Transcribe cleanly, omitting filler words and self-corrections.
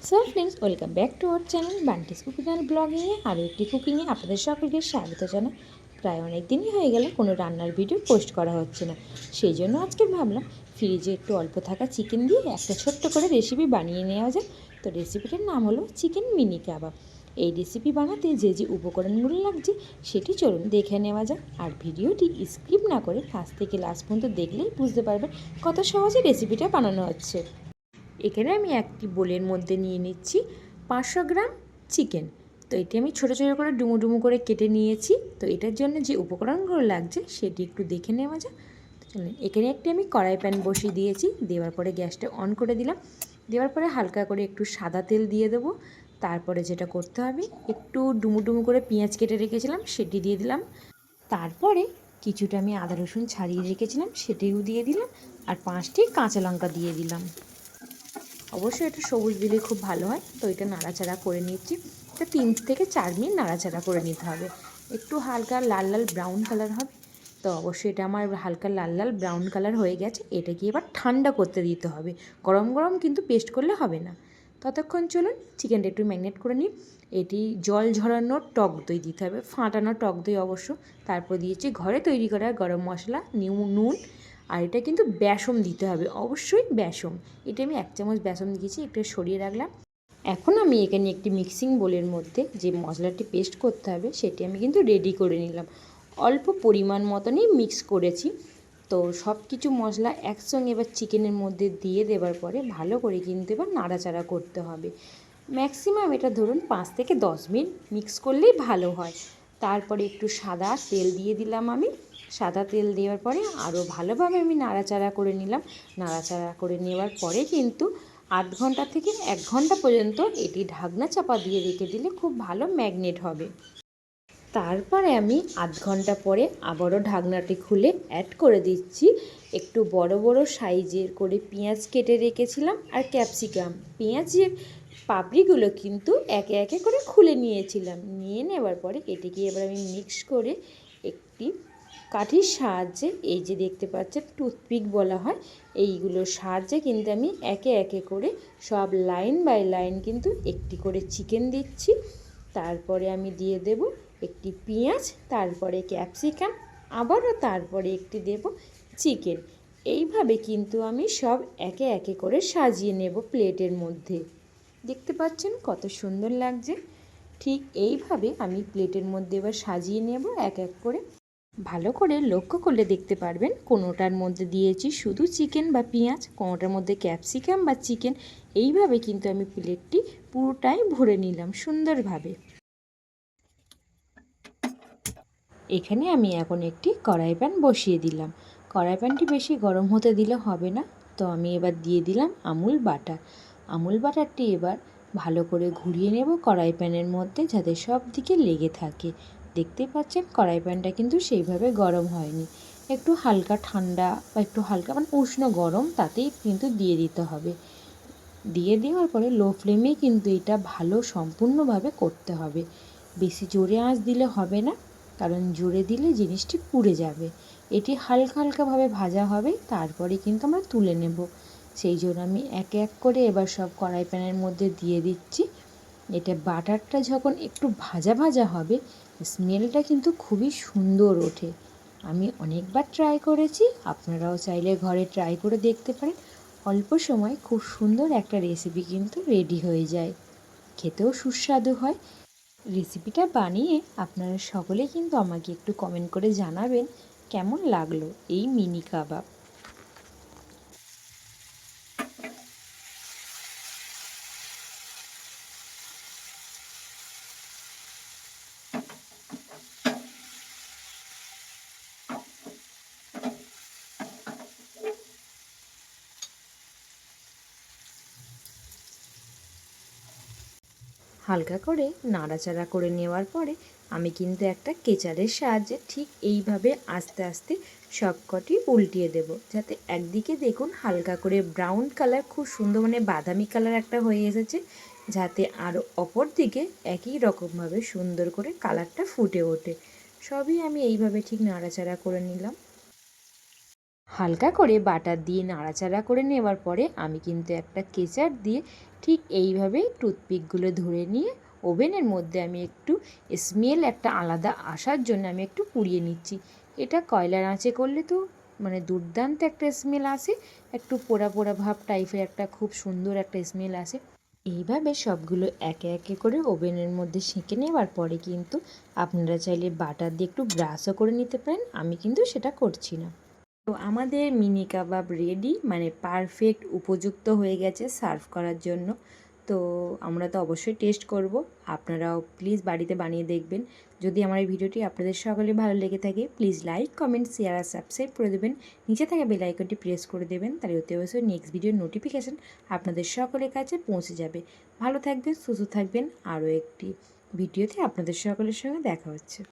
So friends, welcome back to our channel Bunty's cooking and ব্লগিংয়ে আরও একটি কুকিংয়ে আপনাদের সকলকে স্বাগত জানাই। প্রায় অনেক দিনই হয়ে গেল কোনো রান্নার ভিডিও পোস্ট করা হচ্ছে না, সেই জন্য আজকে ভাবলাম ফ্রিজে একটু অল্প থাকা চিকেন দিয়ে একটা ছোট্ট করে রেসিপি বানিয়ে নেওয়া যায়। তো রেসিপিটার নাম হলো চিকেন মিনি কাবাব। এই রেসিপি বানাতে যে যে উপকরণগুলো লাগছে সেটি চলুন দেখে নেওয়া যাক। আর ভিডিওটি স্কিপ না করে ফার্স্ট থেকে লাস্ট পর্যন্ত দেখলেই বুঝতে পারবেন কত সহজে রেসিপিটা বানানো হচ্ছে। এখানে আমি একটি বোলের মধ্যে নিয়ে নিচ্ছি 500 গ্রাম চিকেন। তো এটি আমি ছোটো ছোটো করে ডুমো ডুমো করে কেটে নিয়েছি। তো এটার জন্য যে উপকরণগুলো লাগছে সেটি একটু দেখে নেওয়া যাক। এখানে একটি আমি কড়াই প্যান বসিয়ে দিয়েছি, দেওয়ার পরে গ্যাসটা অন করে দিলাম। দেওয়ার পরে হালকা করে একটু সাদা তেল দিয়ে দেবো। তারপরে যেটা করতে হবে, একটু ডুমো ডুমো করে পেঁয়াজ কেটে রেখেছিলাম সেটি দিয়ে দিলাম। তারপরে কিছুটা আমি আদা রসুন ছাড়িয়ে রেখেছিলাম সেটিও দিয়ে দিলাম। আর 5টি কাঁচা লঙ্কা দিয়ে দিলাম। অবশ্যই এটা সবুজ দিলে খুব ভালো হয়। তো এটা নাড়াচাড়া করে নিচ্ছি। এটা 3 থেকে 4 মিনিট নাড়াচাড়া করে নিতে হবে। একটু হালকা লাল লাল ব্রাউন কালার হবে। তো অবশ্যই এটা আমার হালকা লাল লাল ব্রাউন কালার হয়ে গেছে। এটাকে এবার ঠান্ডা করতে দিতে হবে, গরম গরম কিন্তু পেস্ট করলে হবে না। ততক্ষণ চলুন চিকেনটা একটু ম্যারিনেট করে নিই। এটি জল ঝরানো টক দই দিতে হবে, ফাটানো টক দই অবশ্য। তারপর দিয়েছি ঘরে তৈরি করা গরম মশলা, নুন। আর এটা কিন্তু বেসন দিতে হবে, অবশ্যই বেসন। এটা আমি 1 চামচ বেসন দিয়েছি, একটু সরিয়ে রাখলাম। এখন আমি এখানে একটি মিক্সিং বোলের মধ্যে যে মশলাটি পেস্ট করতে হবে সেটি আমি কিন্তু রেডি করে নিলাম। অল্প পরিমাণ মতনই মিক্স করেছি। তো সব কিছু মশলা একসঙ্গে এবার চিকেনের মধ্যে দিয়ে দেওয়ার পরে ভালো করে কিন্তু এবার নাড়াচাড়া করতে হবে। ম্যাক্সিমাম এটা ধরুন 5 থেকে 10 মিনিট মিক্স করলেই ভালো হয়। তারপরে একটু সাদা তেল দিয়ে দিলাম আমি। সাদা তেল দেওয়ার পরে আরও ভালোভাবে আমি নাড়াচাড়া করে নিলাম। নাড়াচাড়া করে নেওয়ার পরে কিন্তু 8 ঘন্টা থেকে 1 ঘন্টা পর্যন্ত এটি ঢাকনা চাপা দিয়ে রেখে দিলে খুব ভালো ম্যাগনেট হবে। তারপরে আমি 8 ঘন্টা পরে আবারও ঢাকনাটি খুলে অ্যাড করে দিচ্ছি একটু বড় বড় সাইজের করে পেঁয়াজ কেটে রেখেছিলাম আর ক্যাপসিকাম। পেঁয়াজের পাপড়িগুলো কিন্তু একে একে করে খুলে নিয়েছিলাম। নিয়ে নেওয়ার পরে এটিকে এবার আমি মিক্স করে একটি কাঠির সাহায্যে, এই যে দেখতে পাচ্ছেন টুথপিক বলা হয়, এইগুলোর সাহায্যে কিন্তু আমি একে একে করে সব লাইন বাই লাইন কিন্তু একটি করে চিকেন দিচ্ছি। তারপরে আমি দিয়ে দেব একটি পেঁয়াজ, তারপরে ক্যাপসিকাম, আবারও তারপরে একটি দেব চিকেন। এইভাবে কিন্তু আমি সব একে একে করে সাজিয়ে নেব প্লেটের মধ্যে। দেখতে পাচ্ছেন কত সুন্দর লাগছে। ঠিক এইভাবে আমি প্লেটের মধ্যে এবার সাজিয়ে নেব এক এক করে। ভালো করে লক্ষ্য করলে দেখতে পারবেন কোনোটার মধ্যে দিয়েছি শুধু চিকেন বা পেঁয়াজ, কোনোটার মধ্যে ক্যাপসিকাম বা চিকেন। এইভাবে কিন্তু আমি প্লেটটি পুরোটাই ভরে নিলাম সুন্দরভাবে। এখানে আমি এখন একটি কড়াই প্যান বসিয়ে দিলাম। কড়াই প্যানটি বেশি গরম হতে দিলে হবে না। তো আমি এবার দিয়ে দিলাম আমুল বাটার। আমুল বাটারটি এবার ভালো করে ঘুরিয়ে নেব কড়াই প্যানের মধ্যে, যাতে সব দিকে লেগে থাকে। দেখতে পাচ্ছেন কড়াই প্যানটা কিন্তু সেইভাবে গরম হয়নি, একটু হালকা ঠান্ডা বা একটু হালকা মানে উষ্ণ গরম তাতেই কিন্তু দিয়ে দিতে হবে। দিয়ে দেওয়ার পরে লো ফ্লেমেই কিন্তু এটা ভালো সম্পূর্ণভাবে করতে হবে। বেশি জোরে আঁচ দিলে হবে না, কারণ জোরে দিলে জিনিসটি পুড়ে যাবে। এটি হালকা হালকাভাবে ভাজা হবে, তারপরে কিন্তু আমরা তুলে নেব। সেই জন্য আমি এক এক করে এবার সব কড়াই প্যানের মধ্যে দিয়ে দিচ্ছি। এটা বাটারটা যখন একটু ভাজা ভাজা হবে, স্মেলটা কিন্তু খুবই সুন্দর ওঠে। আমি অনেকবার ট্রাই করেছি, আপনারাও চাইলে ঘরে ট্রাই করে দেখতে পারেন। অল্প সময় খুব সুন্দর একটা রেসিপি কিন্তু রেডি হয়ে যায়, খেতেও সুস্বাদু হয়। রেসিপিটা বানিয়ে আপনারা সকলে কিন্তু আমাকে একটু কমেন্ট করে জানাবেন কেমন লাগলো এই মিনি কাবাব। হালকা করে নাড়াচাড়া করে নেওয়ার পরে আমি কিন্তু একটা কেচারের সাহায্যে ঠিক এইভাবে আস্তে আস্তে সবকটি উল্টিয়ে দেব, যাতে একদিকে দেখুন হালকা করে ব্রাউন কালার খুব সুন্দর মানে বাদামি কালার একটা হয়ে এসেছে, যাতে আরও অপর দিকে একই রকমভাবে সুন্দর করে কালারটা ফুটে ওঠে। সবই আমি এইভাবে ঠিক নাড়াচাড়া করে নিলাম। হালকা করে বাটার দিয়ে নাড়াচাড়া করে নেওয়ার পরে আমি কিন্তু একটা কেচার দিয়ে ঠিক এইভাবেই টুথপিকগুলো ধরে নিয়ে ওভেনের মধ্যে আমি একটু স্মেল একটা আলাদা আসার জন্য আমি একটু পুড়িয়ে নিচ্ছি। এটা কয়লার আঁচে করলে তো মানে দুর্দান্ত একটা স্মেল আসে, একটু পোড়া পোড়া ভাব টাইপের একটা খুব সুন্দর একটা স্মেল আসে। এইভাবে সবগুলো একে একে করে ওভেনের মধ্যে সেঁকে নেওয়ার পরে কিন্তু আপনারা চাইলে বাটার দিয়ে একটু ব্রাশও করে নিতে পারেন, আমি কিন্তু সেটা করছি না। তো আমাদের মিনি কাবাব রেডি, মানে পারফেক্ট উপযুক্ত হয়ে গেছে সার্ভ করার জন্য। তো আমরা তো অবশ্যই টেস্ট করব, আপনারাও প্লিজ বাড়িতে বানিয়ে দেখবেন। যদি আমার এই ভিডিওটি আপনাদের সকলে ভালো লেগে থাকে প্লিজ লাইক কমেন্ট শেয়ার আর সাবস্ক্রাইব করে দেবেন। নিচে থাকা বেল আইকনটি প্রেস করে দেবেন, তাহলে অতি অবশ্যই নেক্সট ভিডিওর নোটিফিকেশান আপনাদের সকলের কাছে পৌঁছে যাবে। ভালো থাকবেন, সুস্থ থাকবেন, আরও একটি ভিডিওতে আপনাদের সকলের সঙ্গে দেখা হচ্ছে।